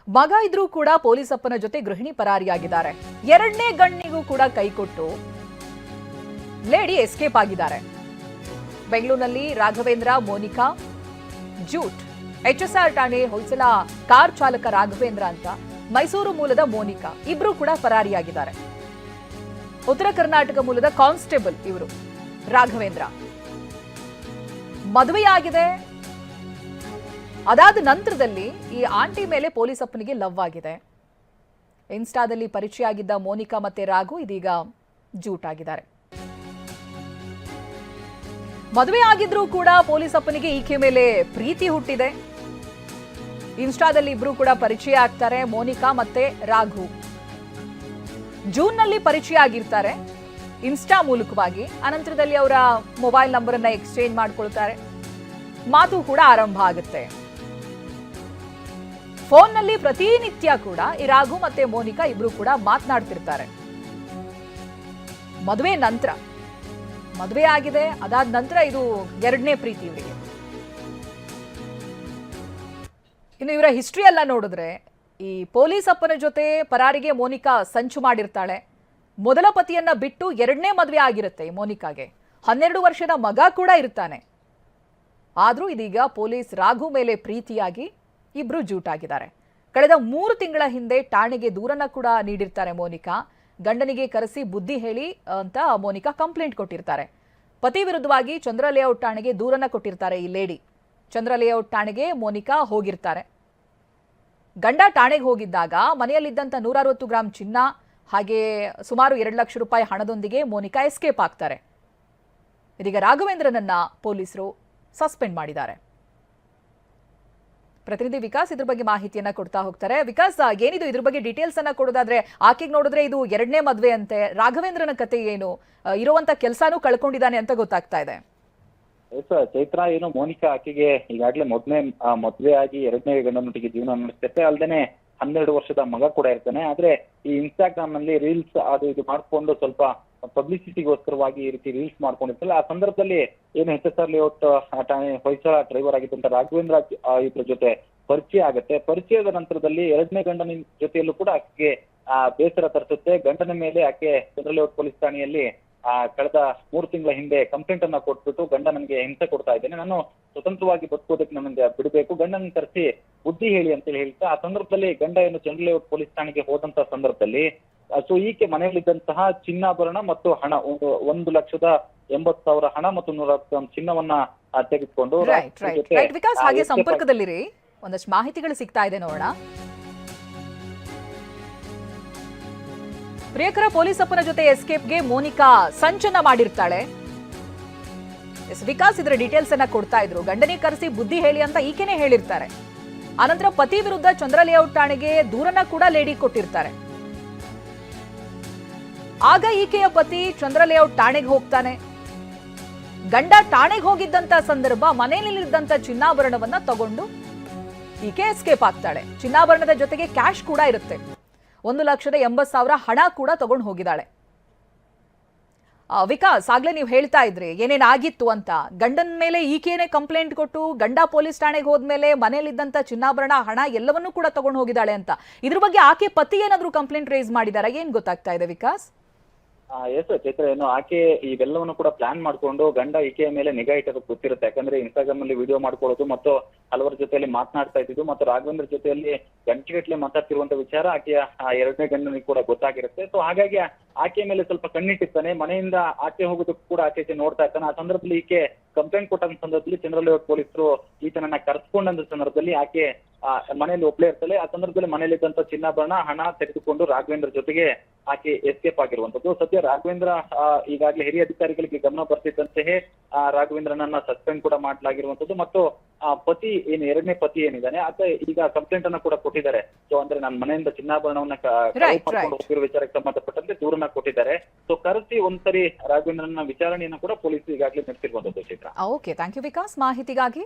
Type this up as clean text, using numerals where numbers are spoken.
ಮಗ ಇದ್ರೂ ಕೂಡ ಪೊಲೀಸ್ ಅಪ್ಪನ ಜೊತೆ ಗೃಹಿಣಿ ಪರಾರಿಯಾಗಿದ್ದಾರೆ. ಎರಡನೇ ಗಂಡಿಗೂ ಕೂಡ ಕೈಕೊಟ್ಟು ಲೇಡಿ ಎಸ್ಕೇಪ್ ಆಗಿದ್ದಾರೆ. ಬೆಂಗಳೂರಿನಲ್ಲಿ ರಾಘವೇಂದ್ರ, ಮೋನಿಕಾ ಜೂಟ್, HSR ಠಾಣೆ ಹೊಯ್ಸಳ ಕಾರ್ ಚಾಲಕ ರಾಘವೇಂದ್ರ ಅಂತ, ಮೈಸೂರು ಮೂಲದ ಮೋನಿಕಾ ಇಬ್ರು ಕೂಡ ಪರಾರಿಯಾಗಿದ್ದಾರೆ. ಉತ್ತರ ಕರ್ನಾಟಕ ಮೂಲದ ಕಾನ್ಸ್ಟೇಬಲ್ ಇವರು ರಾಘವೇಂದ್ರ. ಮದುವೆಯಾಗಿದೆ. ಅದಾದ ನಂತರದಲ್ಲಿ ಈ ಆಂಟಿ ಮೇಲೆ ಪೊಲೀಸ್ ಅಪ್ಪನಿಗೆ ಲವ್ ಆಗಿದೆ. ಇನ್ಸ್ಟಾದಲ್ಲಿ ಪರಿಚಯ ಆಗಿದ್ದ ಮೋನಿಕಾ ಮತ್ತೆ ರಾಘು ಇದೀಗ ಜೂಟ್ ಆಗಿದ್ದಾರೆ. ಮದುವೆ ಆಗಿದ್ರೂ ಕೂಡ ಪೊಲೀಸ್ ಅಪ್ಪನಿಗೆ ಈಕೆ ಮೇಲೆ ಪ್ರೀತಿ ಹುಟ್ಟಿದೆ. ಇನ್ಸ್ಟಾದಲ್ಲಿ ಇಬ್ರು ಕೂಡ ಪರಿಚಯ ಆಗ್ತಾರೆ, ಮೋನಿಕಾ ಮತ್ತೆ ರಾಘು. ಜೂನ್ನಲ್ಲಿ ಪರಿಚಯ ಆಗಿರ್ತಾರೆ ಇನ್ಸ್ಟಾ ಮೂಲಕವಾಗಿ. ಅನಂತರದಲ್ಲಿ ಅವರ ಮೊಬೈಲ್ ನಂಬರ್ ಅನ್ನ ಎಕ್ಸ್ಚೇಂಜ್ ಮಾಡ್ಕೊಳ್ತಾರೆ. ಮಾತು ಕೂಡ ಆರಂಭ ಆಗುತ್ತೆ. ಫೋನ್ನಲ್ಲಿ ಪ್ರತಿನಿತ್ಯ ಕೂಡ ಈ ರಾಘು ಮತ್ತೆ ಮೋನಿಕಾ ಇಬ್ರು ಕೂಡ ಮಾತನಾಡ್ತಿರ್ತಾರೆ. ಮದುವೆ ಆಗಿದೆ. ಅದಾದ ನಂತರ ಇದು ಎರಡನೇ ಪ್ರೀತಿ ಇವರಿಗೆ. ಇನ್ನು ಇವರ ಹಿಸ್ಟ್ರಿ ಎಲ್ಲ ನೋಡಿದ್ರೆ ಈ ಪೊಲೀಸ್ ಅಪ್ಪನ ಜೊತೆ ಪರಾರಿಗೆ ಮೋನಿಕಾ ಸಂಚು ಮಾಡಿರ್ತಾಳೆ. ಮೊದಲ ಪತಿಯನ್ನ ಬಿಟ್ಟು ಎರಡನೇ ಮದುವೆ ಆಗಿರುತ್ತೆ ಈ ಮೋನಿಕಾಗೆ. 12 ವರ್ಷದ ಮಗ ಕೂಡ ಇರ್ತಾನೆ. ಆದ್ರೂ ಇದೀಗ ಪೊಲೀಸ್ ರಾಘು ಮೇಲೆ ಪ್ರೀತಿಯಾಗಿ ಇಬ್ರು ಜೂಟಾಗಿದ್ದಾರೆ. ಕಳೆದ 3 ತಿಂಗಳ ಹಿಂದೆ ಠಾಣೆಗೆ ದೂರನ್ನ ಕೂಡ ನೀಡಿರ್ತಾರೆ ಮೋನಿಕಾ. ಗಂಡನಿಗೆ ಕರೆಸಿ ಬುದ್ಧಿ ಹೇಳಿ ಅಂತ ಮೋನಿಕಾ ಕಂಪ್ಲೇಂಟ್ ಕೊಟ್ಟಿರ್ತಾರೆ. ಪತಿ ವಿರುದ್ಧವಾಗಿ ಚಂದ್ರ ಲೇಔಟ್ ಠಾಣೆಗೆ ದೂರನ್ನ ಕೊಟ್ಟಿರ್ತಾರೆ ಈ ಲೇಡಿ. ಚಂದ್ರ ಲೇಔಟ್ ಠಾಣೆಗೆ ಮೋನಿಕಾ ಹೋಗಿರ್ತಾರೆ. ಗಂಡ ಠಾಣೆಗೆ ಹೋಗಿದ್ದಾಗ ಮನೆಯಲ್ಲಿದ್ದಂಥ 160 ಗ್ರಾಂ ಚಿನ್ನ ಹಾಗೆ ಸುಮಾರು 2 ಲಕ್ಷ ರೂಪಾಯಿ ಹಣದೊಂದಿಗೆ ಮೋನಿಕಾ ಎಸ್ಕೇಪ್ ಆಗ್ತಾರೆ. ಇದೀಗ ರಾಘವೇಂದ್ರನನ್ನ ಪೊಲೀಸರು ಸಸ್ಪೆಂಡ್ ಮಾಡಿದ್ದಾರೆ. ಪ್ರತಿನಿಧಿ ವಿಕಾಸ್ ಇದ್ರ ಬಗ್ಗೆ ಮಾಹಿತಿಯನ್ನ ಕೊಡ್ತಾ ಹೋಗ್ತಾರೆ. ವಿಕಾಸ್, ಏನಿದು ಇದ್ರ ಬಗ್ಗೆ ಡೀಟೇಲ್ಸ್ ಅನ್ನ ಕೊಡೋದಾದ್ರೆ, ಆಕೆಗೆ ನೋಡಿದ್ರೆ ಇದು ಎರಡನೇ ಮದ್ವೆ ಅಂತೆ. ರಾಘವೇಂದ್ರನ ಕತೆ ಏನು? ಇರುವಂತ ಕೆಲಸನೂ ಕಳ್ಕೊಂಡಿದ್ದಾನೆ ಅಂತ ಗೊತ್ತಾಗ್ತಾ ಇದೆ. ಚೈತ್ರ, ಏನು ಮೋನಿಕಾ ಆಕೆಗೆ ಈಗಾಗಲೇ ಮದ್ವೆ ಆಗಿ ಎರಡನೇ ಗಂಡನೊಟ್ಟಿಗೆ ಜೀವನ ನಡೆಸುತ್ತೆ. ಅಲ್ಲದೆ 12 ವರ್ಷದ ಮಗ ಕೂಡ ಇರ್ತಾನೆ. ಆದ್ರೆ ಈ ಇನ್ಸ್ಟಾಗ್ರಾಮ್ ನಲ್ಲಿ ರೀಲ್ಸ್ ಅದು ಇದು ಮಾಡ್ಕೊಂಡು ಸ್ವಲ್ಪ ಪಬ್ಲಿಸಿಟಿಗೋಸ್ಕರವಾಗಿ ಈ ರೀತಿ ರೀಲ್ಸ್ ಮಾಡ್ಕೊಂಡಿರ್ತಲ್ಲ. ಆ ಸಂದರ್ಭದಲ್ಲಿ ಏನು HSR ಲೇಔಟ್ ಠಾಣೆ ಹೊಯ್ಸಳ ಡ್ರೈವರ್ ಆಗಿದ್ದಂತ ರಾಘವೇಂದ್ರ ಇದ್ರ ಜೊತೆ ಪರಿಚಯ ಆಗುತ್ತೆ. ಪರಿಚಯದ ನಂತರದಲ್ಲಿ ಎರಡನೇ ಗಂಡನ ಜೊತೆಯಲ್ಲೂ ಕೂಡ ಆಕೆಗೆ ಬೇಸರ ತರಿಸುತ್ತೆ. ಗಂಡನ ಮೇಲೆ ಆಕೆ ಚಂದ್ರ ಲೇಔಟ್ ಪೊಲೀಸ್ ಠಾಣೆಯಲ್ಲಿ ಕಳೆದ 3 ತಿಂಗಳ ಹಿಂದೆ ಕಂಪ್ಲೇಂಟ್ ಅನ್ನ ಕೊಟ್ಬಿಟ್ಟು, ಗಂಡ ನನಗೆ ಹಿಂಸೆ ಕೊಡ್ತಾ ಇದ್ದೇನೆ, ನಾನು ಸ್ವತಂತ್ರವಾಗಿ ಬದುಕೋದಕ್ಕೆ ನನಗೆ ಬಿಡಬೇಕು, ಗಂಡನ ಕರೆಸಿ ಬುದ್ಧಿ ಹೇಳಿ ಅಂತೇಳಿ ಹೇಳ್ತಾ ಆ ಸಂದರ್ಭದಲ್ಲಿ ಗಂಡ ಏನು ಚಂದ್ರ ಲೇಔಟ್ ಪೊಲೀಸ್ ಠಾಣೆಗೆ ಹೋದಂತ ಸಂದರ್ಭದಲ್ಲಿ ಈಕೆ ಮನೆಯಲ್ಲಿದ್ದಂತಹ ಚಿನ್ನಾಭರಣ ಮತ್ತು ಹಣ 1,80,000 ಹಣ ಮತ್ತು 110 ಗ್ರಾಂ ಚಿನ್ನವನ್ನ ತೆಗೆದುಕೊಂಡು ವಿಕಾಸ್ ಹಾಗೆ ಸಂಪರ್ಕದಲ್ಲಿರಿ, ಒಂದಷ್ಟು ಮಾಹಿತಿಗಳು ಸಿಗ್ತಾ ಇದೆ ನೋಡೋಣ. ಪ್ರಿಯಕರ ಪೊಲೀಸ್ ಅಪ್ಪನ ಜೊತೆ ಎಸ್ಕೇಪ್ಗೆ ಮೋನಿಕಾ ಸಂಚನ್ನ ಮಾಡಿರ್ತಾಳೆ. ವಿಕಾಸ್ ಇದರ ಡೀಟೇಲ್ಸ್ ಅನ್ನ ಕೊಡ್ತಾ ಇದ್ರು. ಗಂಡನಿಗೆ ಕರೆಸಿ ಬುದ್ಧಿ ಹೇಳಿ ಅಂತ ಈಕೆನೆ ಹೇಳಿರ್ತಾರೆ. ಆನಂತರ ಪತಿ ವಿರುದ್ಧ ಚಂದ್ರ ಲೇಔಟ್ ಠಾಣೆಗೆ ದೂರನ್ನ ಕೂಡ ಲೇಡಿ ಕೊಟ್ಟಿರ್ತಾರೆ. ಆಗ ಈಕೆಯ ಪತಿ ಚಂದ್ರ ಲೇಔಟ್ ಠಾಣೆಗೆ ಹೋಗ್ತಾನೆ. ಗಂಡ ಠಾಣೆಗೆ ಹೋಗಿದ್ದಂತ ಸಂದರ್ಭ ಮನೆಯಲ್ಲಿದ್ದಂತ ಚಿನ್ನಾಭರಣವನ್ನ ತಗೊಂಡು ಈಕೆ ಎಸ್ಕೇಪ್ ಆಗ್ತಾಳೆ. ಚಿನ್ನಾಭರಣದ ಜೊತೆಗೆ ಕ್ಯಾಶ್ ಕೂಡ ಇರುತ್ತೆ. 1,80,000 ಹಣ ಕೂಡ ತಗೊಂಡು ಹೋಗಿದ್ದಾಳೆ. ವಿಕಾಸ್, ಆಗ್ಲೇ ನೀವು ಹೇಳ್ತಾ ಇದ್ರಿ ಏನೇನಾಗಿತ್ತು ಅಂತ. ಗಂಡನ ಮೇಲೆ ಈಕೆನೇ ಕಂಪ್ಲೇಂಟ್ ಕೊಟ್ಟು ಗಂಡ ಪೊಲೀಸ್ ಠಾಣೆಗೆ ಹೋದ್ಮೇಲೆ ಮನೆಯಲ್ಲಿದ್ದಂತ ಚಿನ್ನಾಭರಣ ಹಣ ಎಲ್ಲವನ್ನೂ ಕೂಡ ತಗೊಂಡು ಹೋಗಿದ್ದಾಳೆ ಅಂತ. ಇದ್ರ ಬಗ್ಗೆ ಆಕೆ ಪತಿ ಏನಾದ್ರೂ ಕಂಪ್ಲೇಂಟ್ ರೈಸ್ ಮಾಡಿದಾರ? ಏನ್ ಗೊತ್ತಾಗ್ತಾ ಇದೆ ವಿಕಾಸ್? ಎಸ್ ಚೈತ್ರ, ಏನು ಆಕೆ ಇವೆಲ್ಲವನ್ನು ಕೂಡ ಪ್ಲಾನ್ ಮಾಡ್ಕೊಂಡು ಗಂಡ ಈಕೆಯ ಮೇಲೆ ನಿಗಾ ಇಟ್ಟೋದು ಗೊತ್ತಿರುತ್ತೆ. ಯಾಕಂದ್ರೆ ಇನ್ಸ್ಟಾಗ್ರಾಮ್ ಅಲ್ಲಿ ವಿಡಿಯೋ ಮಾಡ್ಕೊಳ್ಳೋದು ಮತ್ತು ಹಲವರ ಜೊತೆಯಲ್ಲಿ ಮಾತಾಡ್ತಾ ಇದ್ದು ಮತ್ತು ರಾಘವೇಂದ್ರ ಜೊತೆಯಲ್ಲಿ ಗಂಟೆಗಟ್ಟಲೆ ಮಾತಾಡ್ತಿರುವಂತ ವಿಚಾರ ಆಕೆಯ ಎರಡನೇ ಗಂಡನಿಗೆ ಕೂಡ ಗೊತ್ತಾಗಿರುತ್ತೆ. ಸೊ ಹಾಗಾಗಿ ಆಕೆಯ ಮೇಲೆ ಸ್ವಲ್ಪ ಕಣ್ಣಿಟ್ಟಿರ್ತಾನೆ. ಮನೆಯಿಂದ ಆಚೆ ಹೋಗೋದಕ್ಕೂ ಕೂಡ ಆಚೆ ನೋಡ್ತಾ ಇರ್ತಾನೆ. ಆ ಸಂದರ್ಭದಲ್ಲಿ ಈಕೆ ಕಂಪ್ಲೇಂಟ್ ಕೊಟ್ಟಂತ ಸಂದರ್ಭದಲ್ಲಿ ಚಂದ್ರ ಲೇಔಟ್ ಪೊಲೀಸರು ಈತನನ್ನ ಕರೆಸ್ಕೊಂಡಂತ ಸಂದರ್ಭದಲ್ಲಿ ಆಕೆ ಮನೆಯಲ್ಲಿ ಒಬ್ಳೇ ಇರ್ತಾಳೆ. ಆ ಸಂದರ್ಭದಲ್ಲಿ ಮನೆಯಲ್ಲಿದ್ದಂತ ಚಿನ್ನಾಭರಣ ಹಣ ತೆಗೆದುಕೊಂಡು ರಾಘವೇಂದ್ರ ಜೊತೆಗೆ ಆಕೆ ಎಸ್ಕೇಪ್ ಆಗಿರುವಂತದ್ದು. ಸದ್ಯ ರಾಘವೇಂದ್ರ ಈಗಾಗಲೇ ಹಿರಿಯ ಅಧಿಕಾರಿಗಳಿಗೆ ಗಮನ ಬರ್ತಿದ್ದಂತೆಯೇ ರಾಘವೇಂದ್ರನನ್ನ ಸಸ್ಪೆಂಡ್ ಕೂಡ ಮಾಡಲಾಗಿರುವಂತದ್ದು. ಮತ್ತು ಪತಿ ಏನು ಎರಡನೇ ಪತಿ ಏನಿದ್ದಾನೆ ಆತ ಈಗ ಕಂಪ್ಲೇಂಟ್ ಅನ್ನ ಕೂಡ ಕೊಟ್ಟಿದ್ದಾರೆ. ಸೊ ಅಂದ್ರೆ ನನ್ನ ಮನೆಯಿಂದ ಚಿನ್ನಾಭರಣವನ್ನ ಕಳ್ಕೊಂಡು ಹೋಗಿರೋ ವಿಚಾರಕ್ಕೆ ಸಂಬಂಧಪಟ್ಟಂತೆ ದೂರನ್ನ ಕೊಟ್ಟಿದ್ದಾರೆ. ಸೊ ಕರೆಸಿ ಒಂದ್ಸರಿ ರಾಘವೇಂದ್ರನ ವಿಚಾರಣೆಯನ್ನು ಕೂಡ ಪೊಲೀಸರು ಈಗಾಗಲೇ ನಡೆಸಿರುವಂತದ್ದು. ಓಕೆ, ಥ್ಯಾಂಕ್ ಯು ವಿಕಾಸ್ ಮಾಹಿತಿಗಾಗಿ.